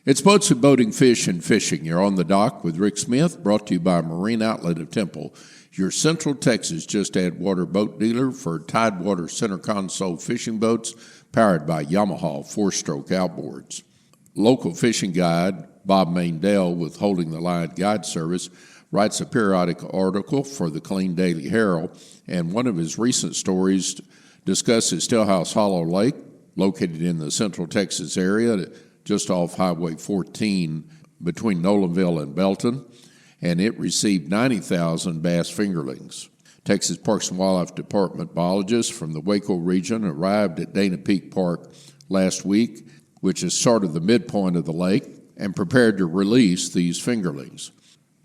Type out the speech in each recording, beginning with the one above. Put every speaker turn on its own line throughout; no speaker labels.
It's Boats and Boating, Fish and Fishing. You're on the dock with Rick Smith, brought to you by Marine Outlet of Temple, your Central Texas just-add water boat dealer for Tidewater center console fishing boats powered by Yamaha 4-stroke outboards. Local fishing guide Bob Maindell with Holding the Line Guide Service writes a periodic article for the Clean Daily Herald, and one of his recent stories discusses Stillhouse Hollow Lake, located in the Central Texas area, just off Highway 14 between Nolanville and Belton, and it received 90,000 bass fingerlings. Texas Parks and Wildlife Department biologists from the Waco region arrived at Dana Peak Park last week, which is sort of the midpoint of the lake, and prepared to release these fingerlings.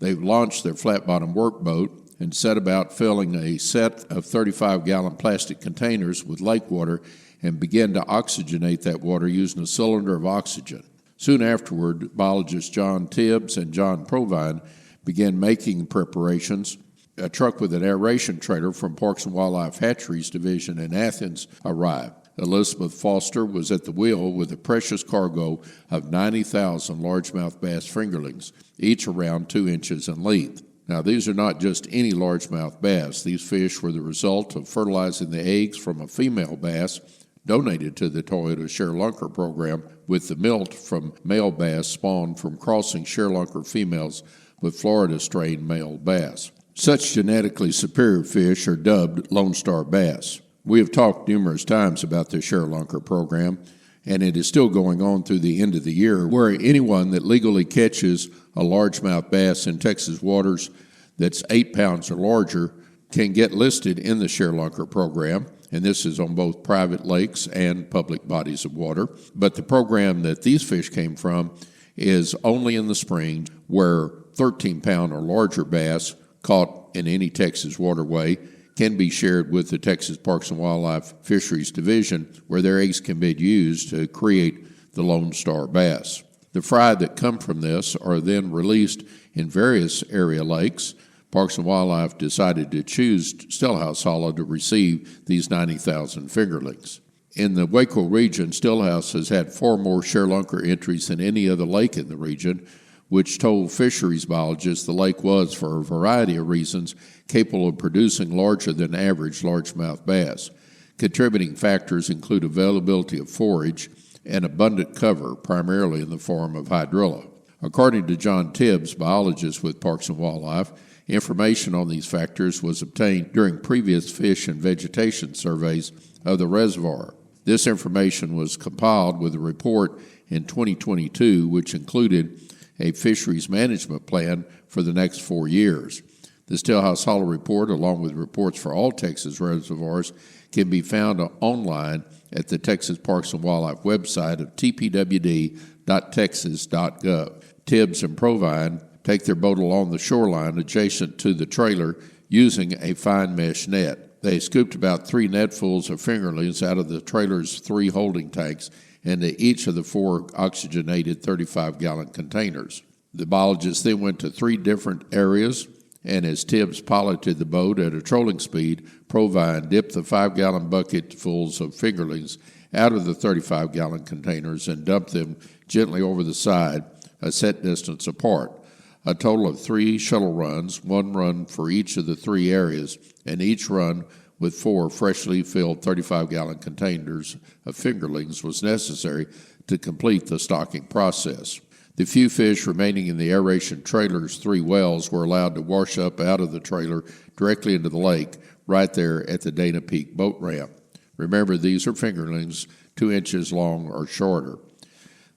They've launched their flat-bottom workboat and set about filling a set of 35-gallon plastic containers with lake water and began to oxygenate that water using a cylinder of oxygen. Soon afterward, biologists John Tibbs and John Provine began making preparations. A truck with an aeration trailer from Parks and Wildlife Hatcheries Division in Athens arrived. Elizabeth Foster was at the wheel with a precious cargo of 90,000 largemouth bass fingerlings, each around 2 inches in length. Now, these are not just any largemouth bass. These fish were the result of fertilizing the eggs from a female bass donated to the Toyota ShareLunker program with the milt from male bass spawned from crossing ShareLunker females with Florida strain male bass. Such genetically superior fish are dubbed Lone Star bass. We have talked numerous times about the ShareLunker program, and it is still going on through the end of the year, where anyone that legally catches a largemouth bass in Texas waters that's 8 pounds or larger can get listed in the ShareLunker program, and this is on both private lakes and public bodies of water. But the program that these fish came from is only in the spring, where 13-pound or larger bass caught in any Texas waterway can be shared with the Texas Parks and Wildlife Fisheries Division, where their eggs can be used to create the Lone Star bass. The fry that come from this are then released in various area lakes. Parks and Wildlife decided to choose Stillhouse Hollow to receive these 90,000 fingerlings. In the Waco region, Stillhouse has had 4 more ShareLunker entries than any other lake in the region, which told fisheries biologists the lake was, for a variety of reasons, capable of producing larger than average largemouth bass. Contributing factors include availability of forage and abundant cover, primarily in the form of hydrilla. According to John Tibbs, biologist with Parks and Wildlife, information on these factors was obtained during previous fish and vegetation surveys of the reservoir. This information was compiled with a report in 2022, which included a fisheries management plan for the next 4 years. The Stillhouse Hollow report, along with reports for all Texas reservoirs, can be found online at the Texas Parks and Wildlife website of tpwd.texas.gov. Tibbs and Provine take their boat along the shoreline adjacent to the trailer using a fine mesh net. They scooped about 3 netfuls of fingerlings out of the trailer's 3 holding tanks into each of the 4 oxygenated 35-gallon containers. The biologists then went to 3 different areas, and as Tibbs piloted the boat at a trolling speed, Provine dipped the 5-gallon bucketfuls of fingerlings out of the 35-gallon containers and dumped them gently over the side, a set distance apart. A total of 3 shuttle runs, 1 run for each of the 3 areas, and each run with 4 freshly filled 35-gallon containers of fingerlings was necessary to complete the stocking process. The few fish remaining in the aeration trailer's 3 wells were allowed to wash up out of the trailer directly into the lake right there at the Dana Peak boat ramp. Remember, these are fingerlings 2 inches long or shorter.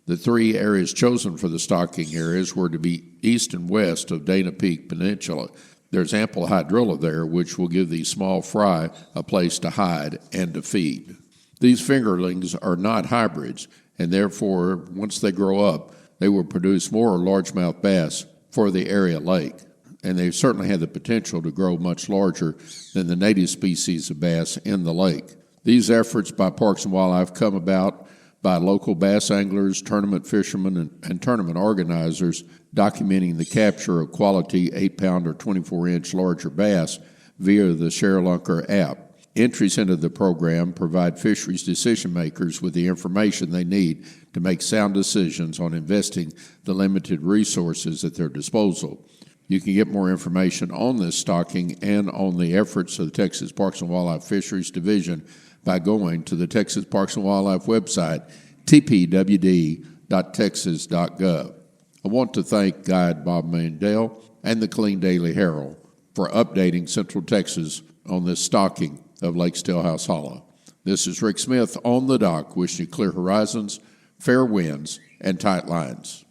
The 3 areas chosen for the stocking areas were to be east and west of Dana Peak Peninsula. There's ample hydrilla there, which will give these small fry a place to hide and to feed. These fingerlings are not hybrids, and therefore, once they grow up, they will produce more largemouth bass for the area lake, and they certainly have the potential to grow much larger than the native species of bass in the lake. These efforts by Parks and Wildlife come about by local bass anglers, tournament fishermen, and tournament organizers documenting the capture of quality 8-pound or 24-inch larger bass via the ShareLunker app. Entries into the program provide fisheries decision makers with the information they need to make sound decisions on investing the limited resources at their disposal. You can get more information on this stocking and on the efforts of the Texas Parks and Wildlife Fisheries Division by going to the Texas Parks and Wildlife website, tpwd.texas.gov. I want to thank Guide Bob Mandel and the Killeen Daily Herald for updating Central Texas on this stocking of Lake Stillhouse Hollow. This is Rick Smith on the dock, wishing you clear horizons, fair winds, and tight lines.